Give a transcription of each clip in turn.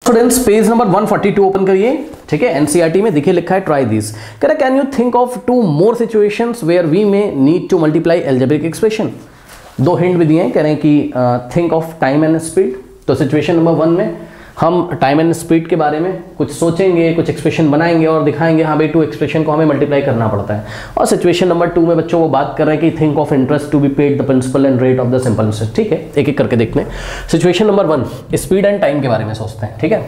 Students page number 142 open करिए, ठीक है। एनसीईआरटी में देखिए लिखा है ट्राई दिस, कह रहा can you think of 2 more situations where we may need to multiply algebraic expression. 2 hint भी दिए हैं, कह रहे हैं कि think of time and speed. तो सिचुएशन नंबर 1 में हम टाइम एंड स्पीड के बारे में कुछ सोचेंगे, कुछ एक्सप्रेशन बनाएंगे और दिखाएंगे हाँ भाई 2 एक्सप्रेशन को हमें मल्टीप्लाई करना पड़ता है। और सिचुएशन नंबर 2 में बच्चों वो बात कर रहे हैं कि think of interest to be paid the principal and rate of the simple interest, ठीक है। एक एक करके देखते हैं। Situation number 1 speed and time के बारे में सोचते हैं, ठीक है।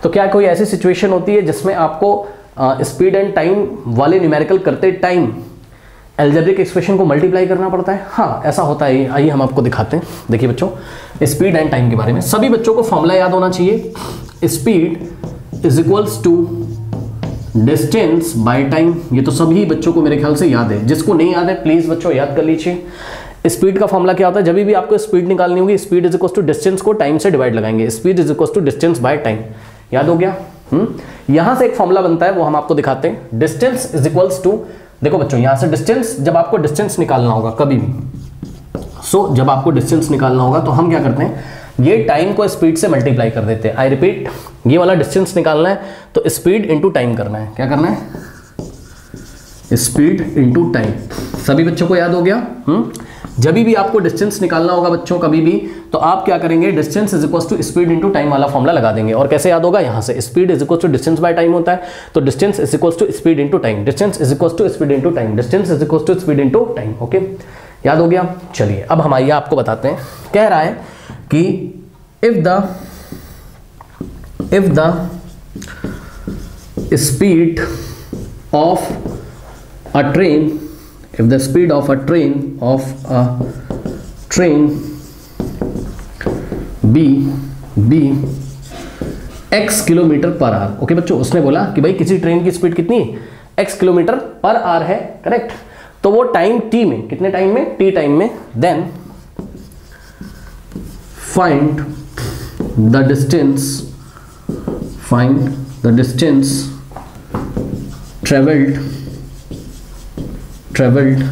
तो क्या कोई ऐसी सिचुएशन होती है जिसमें आपको स्पीड एंड टाइम वाले न्यूमेरिकल करते टाइम एल्जेब्रिक एक्सप्रेशन को मल्टीप्लाई करना पड़ता है? हाँ, ऐसा होता है। आइए हम आपको दिखाते हैं। देखिए बच्चों, स्पीड एंड टाइम के बारे में सभी बच्चों को फॉर्मूला याद होना चाहिए। Speed is equals to distance by time. ये तो सभी बच्चों को मेरे ख्याल से याद है। जिसको नहीं याद है प्लीज बच्चों याद कर लीजिए। स्पीड का फॉर्मूला क्या होता है? जब भी आपको स्पीड निकालनी होगी, speed is equals to distance को टाइम से डिवाइड लगाएंगे। Speed is equals to distance by time. याद हो गया? यहां से एक फॉर्मूला बनता है, वो हम आपको दिखाते हैं। डिस्टेंस इज इक्वल्स टू, देखो बच्चों यहां से डिस्टेंस, जब आपको डिस्टेंस निकालना होगा कभी भी, जब आपको डिस्टेंस निकालना होगा तो हम क्या करते हैं, ये टाइम को स्पीड से मल्टीप्लाई कर देते हैं। आई रिपीट, ये वाला डिस्टेंस निकालना है तो स्पीड इंटू टाइम करना है। क्या करना है? Speed into time. सभी बच्चों को याद हो गया? जब भी आपको डिस्टेंस निकालना होगा बच्चों कभी भी, तो आप क्या करेंगे, distance is equal to speed into time वाला फॉर्मूला लगा देंगे। और कैसे याद होगा? यहां से speed is equal to distance by time होता है, तो distance is equal to speed into time, distance is equal to speed into time, distance is equal to speed into time. Okay, याद हो गया? चलिए अब हम आइए आपको बताते हैं। कह रहा है कि if the speed of a train, if the speed of a train be x kilometre per hour. Okay बच्चों, उसने बोला कि भाई किसी ट्रेन की स्पीड कितनी x किलोमीटर पर आवर है, करेक्ट। तो वो टाइम t में, कितने टाइम में? t टाइम में। Then find the distance traveled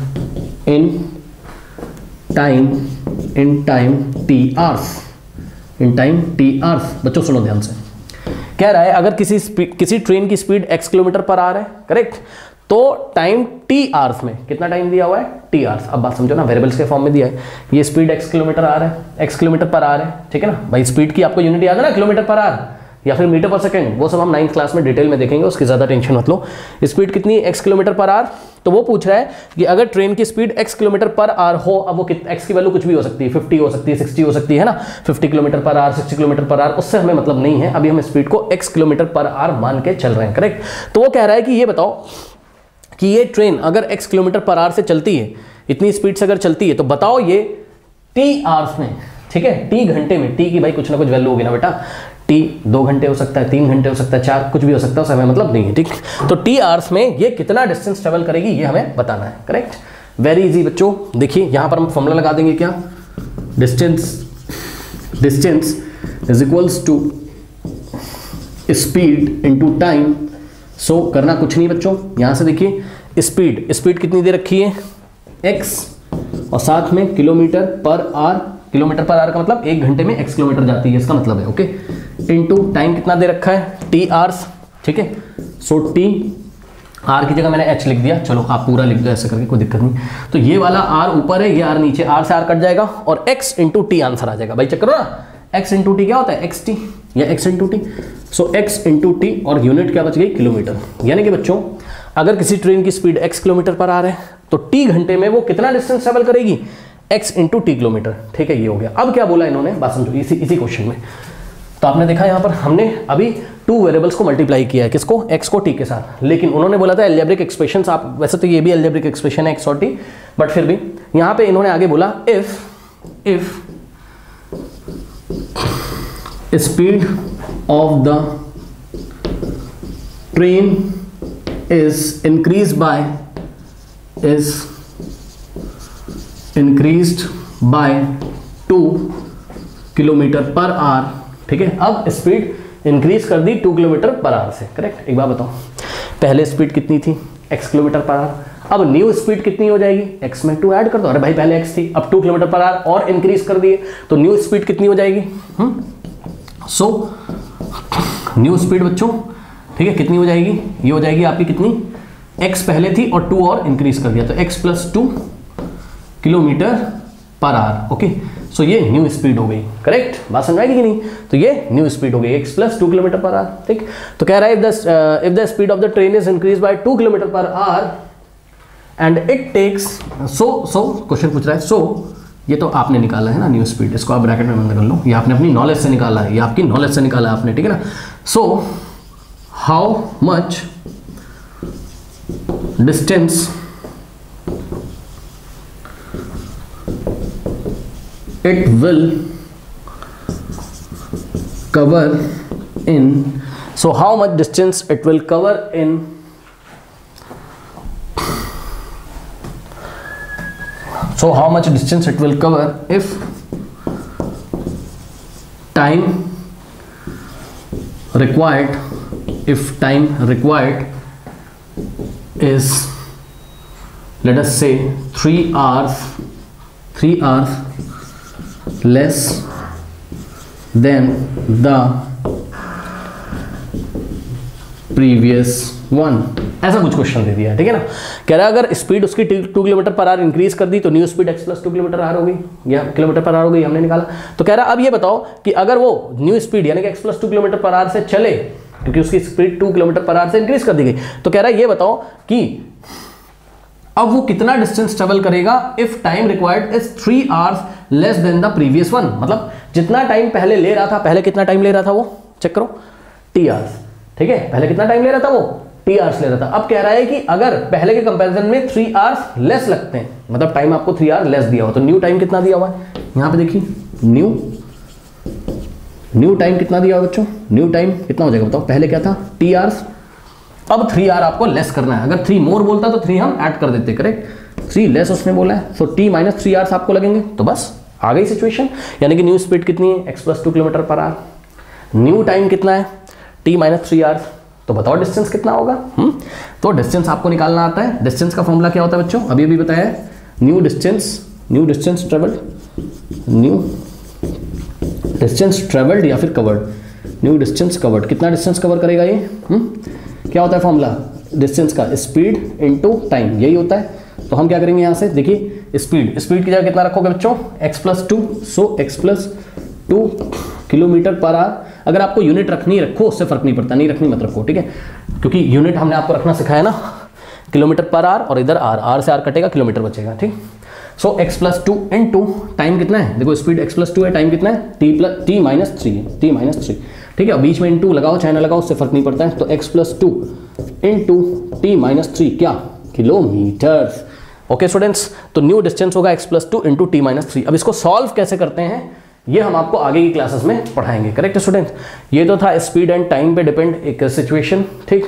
in time t hours। बच्चों सुनो ध्यान से। कह रहा है अगर किसी ट्रेन की speed x kilometre per hour है, करेक्ट, तो टाइम t आवर्स में कितना टाइम दिया हुआ है? t hours. अब बात समझो ना, वेरिएबल्स के फॉर्म में दिया है। ये स्पीड x किलोमीटर आ रहा है, x किलोमीटर पर आवर है, ठीक है ना भाई। स्पीड की आपको यूनिट याद है ना, किलोमीटर पर आवर या फिर मीटर पर सेकंड, वो सब हम 9th क्लास में डिटेल में देखेंगे, उसकी ज़्यादा टेंशन मत लो। स्पीड कितनी? x kilometre per our. तो वो पूछ रहा है कि अगर ट्रेन की speed x kilometre per our हो, अब वो x की वैल्यू कुछ भी हो सकती है, 50 हो सकती है, 60 हो सकती है ना, 50 kilometre per our, 60 kilometre per our, उससे हमें मतलब नहीं है। अभी हम स्पीड को x किलोमीटर पर आवर मान के चल रहे हैं, करेक्ट। तो वो कह रहा है कि ये बताओ कि ये ट्रेन अगर x किलोमीटर पर आवर से चलती है, इतनी स्पीड से अगर चलती है, तो बताओ ये t आवर्स में, ठीक है, t घंटे में, t की भाई कुछ ना कुछ वैल्यू होगी ना बेटा। t 2 घंटे हो सकता है, 3 घंटे हो सकता है, 4, कुछ भी हो सकता है, समय मतलब नहीं है, ठीक। तो t आवर्स में ये कितना डिस्टेंस ट्रेवल करेगी, ये हमें बताना है, करेक्ट। वेरी इजी बच्चों। देखिए यहां पर हम फॉर्मूला लगा देंगे, क्या? Distance is equals to speed into time. So करना कुछ नहीं बच्चों, यहां से देखिए स्पीड कितनी दे रखी है? x, और साथ में kilometre per our. Kilometre per our का मतलब 1 घंटे में x किलोमीटर जाती है, इसका मतलब है, ओके। इनटू टाइम कितना दे रखा है? t आवर्स, ठीक है। सो t, r की जगह मैंने h लिख दिया, चलो आप पूरा लिख दो ऐसे करके, कोई दिक्कत नहीं। तो ये वाला r ऊपर है, ये r नीचे, r से r कट जाएगा और x इंटू टी आंसर आ जाएगा। भाई चेक करो ना, x इंटू टी क्या होता है? xt या x इंटू टी। सो x इंटू टी और यूनिट क्या बच गई? किलोमीटर। यानी कि बच्चों अगर किसी ट्रेन की स्पीड x किलोमीटर पर आ रहा है, तो t घंटे में वो कितना डिस्टेंस ट्रेवल करेगी? x इंटू टी किलोमीटर, ठीक है। ये हो गया। अब क्या बोला इन्होंने, बात समझो इसी क्वेश्चन में। तो आपने देखा यहाँ पर हमने अभी 2 वेरिएबल्स को मल्टीप्लाई किया है, किसको? x को t के साथ। लेकिन उन्होंने बोला था एल्जेब्रिक एक्सप्रेशंस, आप वैसे तो ये भी एल्जेब्रिक एक्सप्रेशन है x और t, बट फिर भी यहाँ पे इन्होंने आगे बोला if speed of the train is increased by 2 kilometre per our, ठीक है। अब स्पीड इंक्रीज कर दी 2 किलोमीटर पर आवर से, करेक्ट। एक बार बताओ, पहले स्पीड कितनी थी? x kilometre per our. अब न्यू स्पीड कितनी हो जाएगी? x में 2 ऐड कर दो। अरे भाई पहले x थी, अब 2 किलोमीटर पर आवर और इंक्रीज कर दिए, तो न्यू स्पीड कितनी हो जाएगी? सो न्यू स्पीड बच्चों, ठीक है, कितनी हो जाएगी, ये हो जाएगी आपकी कितनी, x पहले थी और 2 और इंक्रीज कर दिया तो x + 2 kilometre per hour. Okay, so ये न्यू स्पीड हो गई, करेक्ट, बात समझ आएगी कि नहीं, तो ये न्यू स्पीड हो गई x + 2 किलोमीटर पर आवर। ठीक, तो कह रहा है if the speed of the train is increase by 2 kilometre per hour and it takes, so question पूछ रहा है, सो ये तो आपने निकाला है ना न्यू स्पीड, इसको आप ब्रैकेट में बंद कर लो, ये आपने अपनी नॉलेज से निकाला है, ये आपकी नॉलेज से निकाला आपने, ठीक है ना। So how much distance it will cover in, so how much distance it will cover in, so how much distance it will cover if time required is, let us say 3 hours less than the previous one, ऐसा कुछ question दे दिया है, ठीक है ना। कह रहा है अगर स्पीड उसकी 2 किलोमीटर पर आवर इंक्रीज कर दी तो new speed x + 2 kilometre our हो गई या किलोमीटर पर आवर हो गई, हमने निकाला। तो कह रहा है अब ये बताओ कि अगर वो न्यू स्पीड यानी कि x + 2 किलोमीटर पर आवर से चले, क्योंकि उसकी स्पीड 2 किलोमीटर पर आवर से इंक्रीज कर दी गई, तो कह रहा है ये बताओ कि अब वो कितना डिस्टेंस ट्रेवल करेगा if time required is 3 hours less than the previous one, मतलब जितना टाइम पहले ले रहा था, पहले कितना टाइम ले रहा था वो चेक करो, t hours, ठीक है, पहले कितना टाइम ले रहा था वो t hours ले रहा था। अब कह रहा है कि अगर पहले के कंपैरिजन में 3 hours लेस लगते हैं, मतलब टाइम आपको 3 hours लेस दिया हुआ, तो न्यू टाइम कितना दिया हुआ है यहां पे देखिए, न्यू टाइम कितना दिया हुआ बच्चों, न्यू टाइम कितना हो जाएगा बताओ, पहले क्या था t hours, अब 3 hour आपको लेस करना है, अगर 3 मोर बोलता तो 3 हम ऐड कर देते, करेक्ट, 3 लेस उसने बोला है, सो t - 3 hours आपको लगेंगे, तो बस आ गई सिचुएशन। यानी कि न्यू स्पीड कितनी है x + 2 kilometre per our, new time कितना है t - 3 hours, तो बताओ डिस्टेंस कितना होगा। तो डिस्टेंस आपको निकालना आता है, डिस्टेंस का फॉर्मूला क्या होता है बच्चों, अभी बताया है, न्यू डिस्टेंस ट्रेवल्ड या फिर कवर्ड, न्यू डिस्टेंस कवर्ड, कितना डिस्टेंस कवर करेगा ये, क्या होता है फॉर्मूला डिस्टेंस का, स्पीड इनटू टाइम, यही होता है। तो हम क्या करेंगे यहाँ से, देखिए स्पीड की जगह कितना रखोगे बच्चों, x + 2, so x + 2 kilometre per our. अगर आपको यूनिट रखनी रखो, उससे फर्क नहीं पड़ता, नहीं रखनी मत रखो, ठीक है, क्योंकि यूनिट हमने आपको रखना सिखाया ना, किलोमीटर पर आवर, और इधर आर से आर कटेगा, किलोमीटर बचेगा, ठीक। सो x + 2 इनटू टाइम कितना है, देखो स्पीड x + 2 है, टाइम कितना है t - 3, ठीक है, बीच में इनटू लगाओ चाहे ना लगाओ, उससे फर्क नहीं पड़ता है। तो x + 2 इनटू t - 3 क्या, किलोमीटर्स। ओके स्टूडेंट्स, तो न्यू डिस्टेंस होगा x + 2 इनटू t - 3। अब इसको सॉल्व कैसे करते हैं ये हम आपको आगे की क्लासेस में पढ़ाएंगे, करेक्ट स्टूडेंट्स। ये तो था स्पीड एंड टाइम पे डिपेंड एक सिचुएशन, ठीक।